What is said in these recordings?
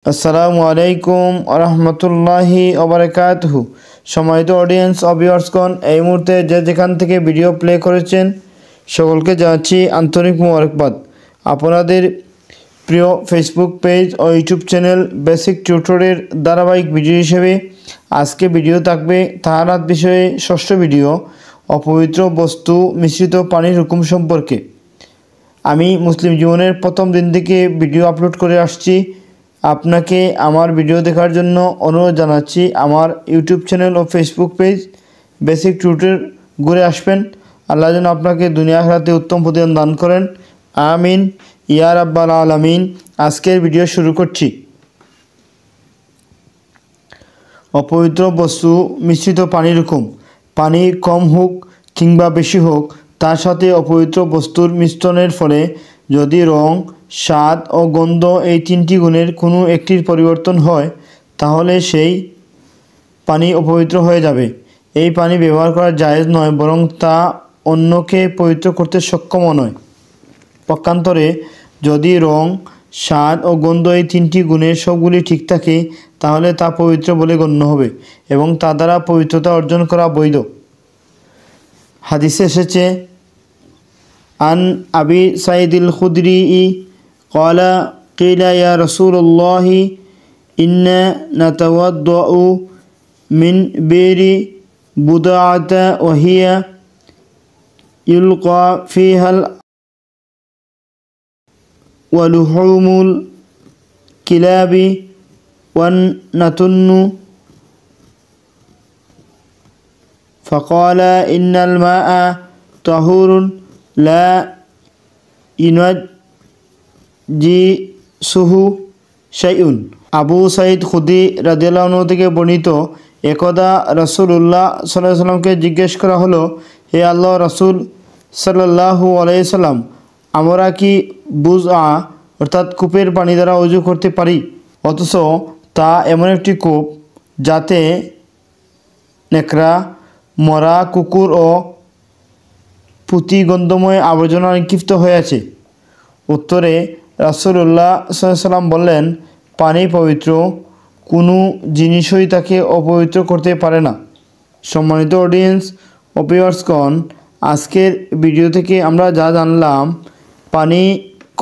আসসালামু আলাইকুম আরহামতুল্লাহি ওবারাকাতুহু। সম্মানিত অডিয়েন্স ও ভিউয়ার্সগণ, এই মুহূর্তে যে যেখান থেকে ভিডিও প্লে করেছেন সকলকে জানাচ্ছি আন্তরিক মোবারকবাদ। আপনাদের প্রিয় ফেসবুক পেজ ও ইউটিউব চ্যানেল বেসিক টিউটোরিয়ালের ধারাবাহিক ভিডিও হিসেবে আজকে ভিডিও থাকবে তাহারাত বিষয়ে ষষ্ঠ ভিডিও, অপবিত্র বস্তু মিশ্রিত পানির হুকুম সম্পর্কে। আমি মুসলিম জীবনের প্রথম দিন থেকে ভিডিও আপলোড করে আসছি। আপনাকে আমার ভিডিও দেখার জন্য অনুরোধ জানাচ্ছি। আমার ইউটিউব চ্যানেল ও ফেসবুক পেজ বেসিক টিউটোরিয়াল ঘুরে আসবেন। আল্লাহ যেন আপনাকে দুনিয়া আখিরাতে উত্তম প্রতিদান দান করেন, আমিন ইয়া রাব্বাল আলামিন। আজকের ভিডিও শুরু করছি। অপবিত্র বস্তু মিশ্রিত পানির হুকুম। পানি কম হোক কিংবা বেশি হোক, তার সাথে অপবিত্র বস্তুর মিশ্রণের ফলে যদি রং, স্বাদ ও গন্ধ এই তিনটি গুণের কোনো একটির পরিবর্তন হয়, তাহলে সেই পানি অপবিত্র হয়ে যাবে। এই পানি ব্যবহার করা জায়েজ নয়, বরং তা অন্যকে পবিত্র করতে সক্ষমও নয়। পক্ষান্তরে যদি রং, স্বাদ ও গন্ধ এই তিনটি গুণের সবগুলি ঠিক থাকে, তাহলে তা পবিত্র বলে গণ্য হবে এবং তা দ্বারা পবিত্রতা অর্জন করা বৈধ। হাদিসে এসেছে, আন আবি সাইদিল খুদরি ক্বালা কিলা ইয়া রাসূলুল্লাহি ইন্না নাতাওয়াদ্দাউ মিন বিরি বুদাআতা ওয়া হিয়া ইলকা ফিহাল ওয়া লুহুমুল কিলাবি ওয়ান নাতুন্নু ফাকালা ইন্নাল মাআ তাহুরুন লা ইউনাজ্জিসুহু শাইউন। আবু সাঈদ খুদরি রাদিয়াল্লাহু আনহু থেকে বর্ণিত, একদা রাসূলুল্লাহ সাল্লাল্লাহু আলাইহি সাল্লামকে জিজ্ঞেস করা হলো, হে আল্লাহ রাসূল সাল্লাল্লাহু আলাইহি সাল্লাম, আমরা কি বুজআ অর্থাৎ কূপের পানি দ্বারা ওযু করতে পারি, অথচ তা এমন একটি কূপ যাতে নেকড়া, মরা কুকুর ও পুঁতি গন্ধময় আবর্জনা নিক্ষিপ্ত হয়ে আছে? উত্তরে রাসূলুল্লাহ সাল্লাল্লাহু আলাইহি সাল্লাম বললেন, পানি পবিত্র, কোনো জিনিসই তাকে অপবিত্র করতে পারে না। সম্মানিত অডিয়েন্স ও ভিউয়ার্সগণ, আজকের ভিডিও থেকে আমরা যা জানলাম, পানি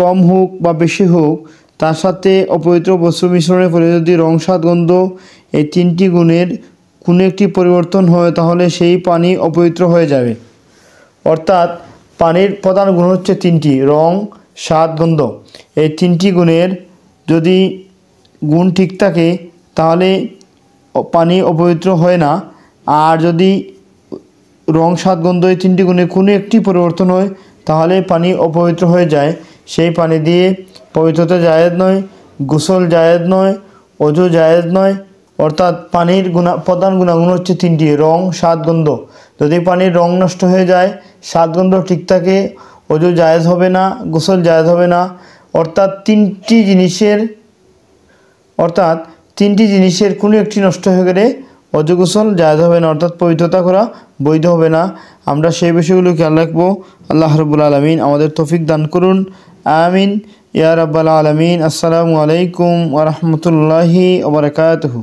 কম হোক বা বেশি হোক, তার সাথে অপবিত্র বস্তু মিশ্রণের ফলে যদি রং, স্বাদ, গন্ধ এই তিনটি গুণের কোনো একটি পরিবর্তন হয়, তাহলে সেই পানি অপবিত্র হয়ে যাবে। অর্থাৎ পানির প্রধান গুণ হচ্ছে তিনটি: রং, স্বাদ, গন্ধ। এই তিনটি গুণের যদি গুণ ঠিক থাকে, তাহলে পানি অপবিত্র হয় না। আর যদি রং, স্বাদ, গন্ধ এই তিনটি গুণের কোনো একটি পরিবর্তন হয়, তাহলে পানি অপবিত্র হয়ে যায়। সেই পানি দিয়ে পবিত্রতা জায়েজ নয়, গোসল জায়েজ নয়, ওযু জায়েজ নয়। অর্থাৎ পানির প্রধান গুণাগুণ হচ্ছে তিনটি: রং, স্বাদ, গন্ধ। যদি পানির রং নষ্ট হয়ে যায়, স্বাদ, গন্ধ ঠিক থাকে, ওযু জায়েজ হবে না, গোসল জায়েজ হবে না। অর্থাৎ তিনটি জিনিসের কোনো একটি নষ্ট হয়ে গেলে ওযু গোসল জায়েজ হবে না, অর্থাৎ পবিত্রতা করা বৈধ হবে না। আমরা সেই বিষয়গুলো খেয়াল রাখবো। আল্লাহ রাব্বুল আলামিন আমাদের তৌফিক দান করুন, আমিন ইয়া রাব্বাল আলামিন। আসসালামু আলাইকুম ওয়া রাহমাতুল্লাহি ওয়া বারাকাতুহু।